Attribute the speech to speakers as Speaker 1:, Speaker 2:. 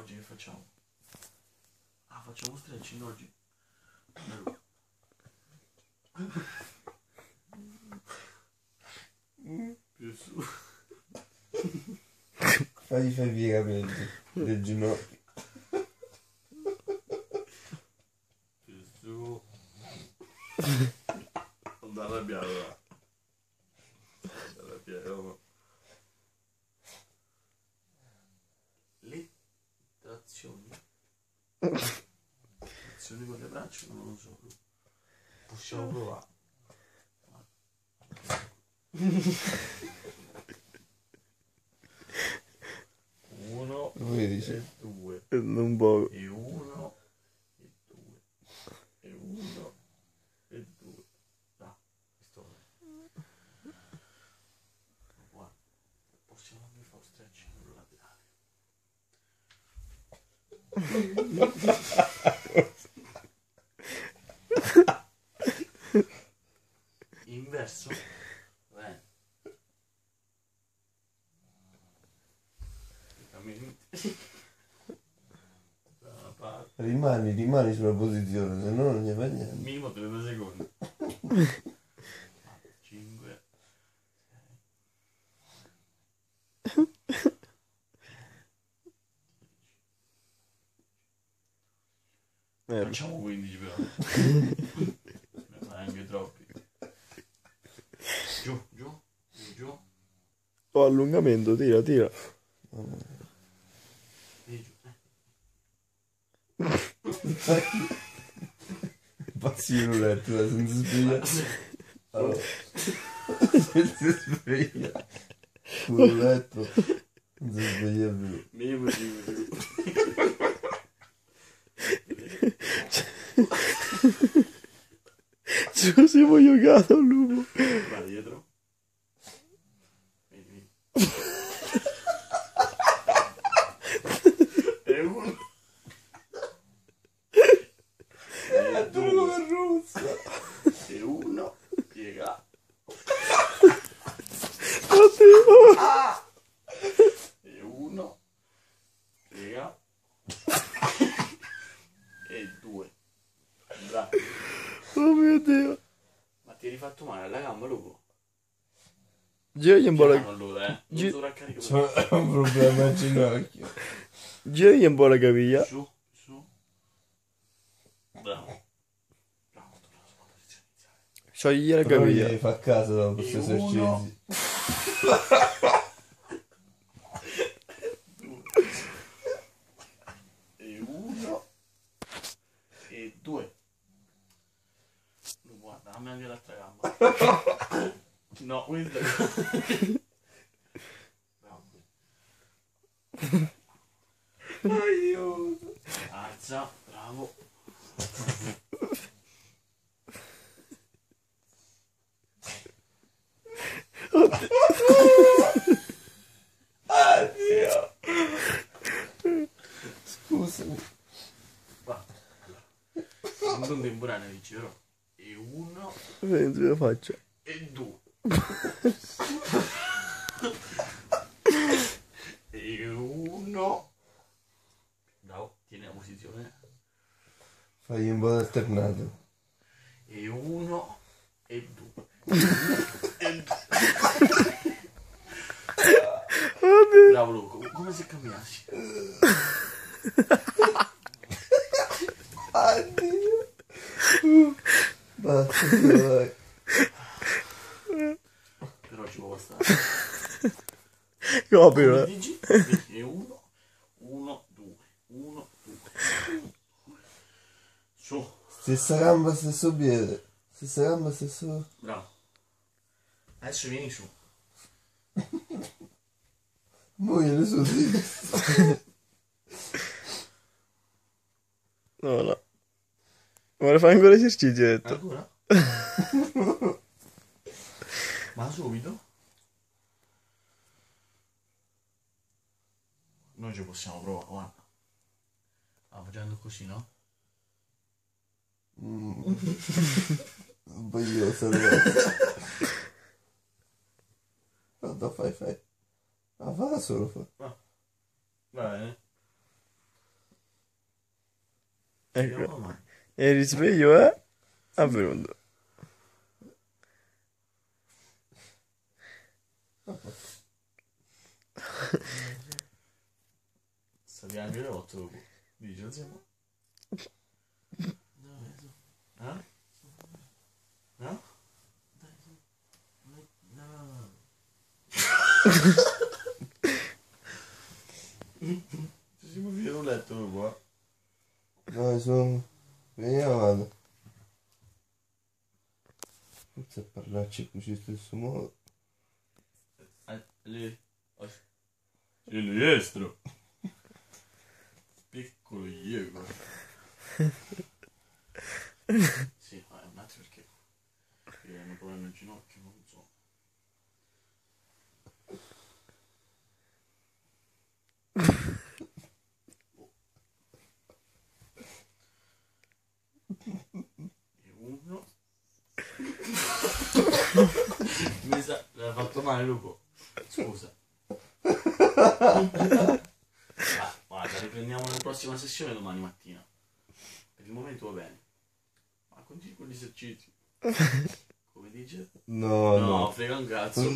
Speaker 1: oggi che facciamo? Ah, facciamo stretching oggi. Più su.
Speaker 2: Fai piegamenti del ginocchio.
Speaker 1: Più su. Non da arrabbiare, va. Non da arrabbiare, va. Le trazioni. Trazioni con le braccia non lo so. Possiamo provare. Uno e due.
Speaker 3: Non poco.
Speaker 1: E uno e due. E uno e due. Dai, pistola. Guarda, possiamo anche fare stretching laterale. Inverso. Bene.
Speaker 2: Rimani sulla posizione, se no non gli fa niente.
Speaker 1: Minimo 30 secondi. 5 facciamo 15 però. Ne fai anche troppi. Giù, giù, giù, giù.
Speaker 3: Oh, allungamento, tira.
Speaker 1: E giù.
Speaker 2: Passi in letto senza svegliare. Allora, senza svegliare. Sul letto non si sveglia più.
Speaker 1: Minimo 5
Speaker 3: Ci siamo giocati al lupo.
Speaker 1: va dietro. Vieni. E uno. E due. E uno. Piega. E uno. Piega. E due. Bravo.
Speaker 3: Oh mio Dio.
Speaker 1: Ma ti hai rifatto male alla gamba, lupo?
Speaker 3: Giragli un po' la...
Speaker 1: Allora, non sovraccarico.
Speaker 2: C'è un problema al ginocchio.
Speaker 3: Giragli un po' la caviglia.
Speaker 1: Su, su. Bravo. Bravo, torna sulla posizione iniziale.
Speaker 3: Sciogli la
Speaker 2: Però
Speaker 3: caviglia.
Speaker 2: gli fa caso dopo questi
Speaker 1: E uno.
Speaker 2: esercizi.
Speaker 1: E uno. E due. Guarda, dammi anche l'altra gamba. No, questa è... Bravo.
Speaker 2: Aiuto.
Speaker 1: Alza, bravo.
Speaker 2: Addio. Scusami.
Speaker 1: Guarda, non contemporaneo dici, però. E uno.
Speaker 3: Senti la faccia.
Speaker 1: E due. E uno. Bravo, tieni la posizione.
Speaker 2: Fai un po' alternato.
Speaker 1: E uno. E due. E due. Bravo Luco, come se cambiassi.
Speaker 2: Addio. Basta, vai.
Speaker 1: Però ci può bastare.
Speaker 3: Copilo,
Speaker 1: Come
Speaker 3: eh.
Speaker 1: dici? E uno. Uno, due. Uno, due. Su.
Speaker 2: Stessa gamba, stesso piede. Stessa gamba, stesso...
Speaker 1: Bravo. Adesso vieni su.
Speaker 2: Mo gliene so di...
Speaker 3: No. Vuole fare ancora esercizi, hai detto.
Speaker 1: Ancora? Ma subito? Noi ci possiamo provare, guarda. Ah, facendo così, no?
Speaker 2: Sbaglioso. Guarda, fai. Ah, fa da solo, fa.
Speaker 1: Va bene.
Speaker 3: Ecco.
Speaker 1: Vediamo mai.
Speaker 3: E il risveglio è avvenuto.
Speaker 1: Sappiamo che le 8 dopo. Dici, non siamo. Eh? No? Ci siamo via un letto dopo,
Speaker 2: No, sono... Veniamo vado. Forse a parlarci così stesso modo.
Speaker 1: Lì. Silvestro. Piccolo Diego. Sì, ma è un attimo perché hanno problemi al ginocchio, non so. E uno. Mi sa, l'ha fatto male Lupo. Scusa. Guarda, riprendiamo la prossima sessione domani mattina. Per il momento va bene. Ma continui con gli esercizi. Come dice?
Speaker 2: No,
Speaker 1: No,
Speaker 2: no.
Speaker 1: frega un cazzo.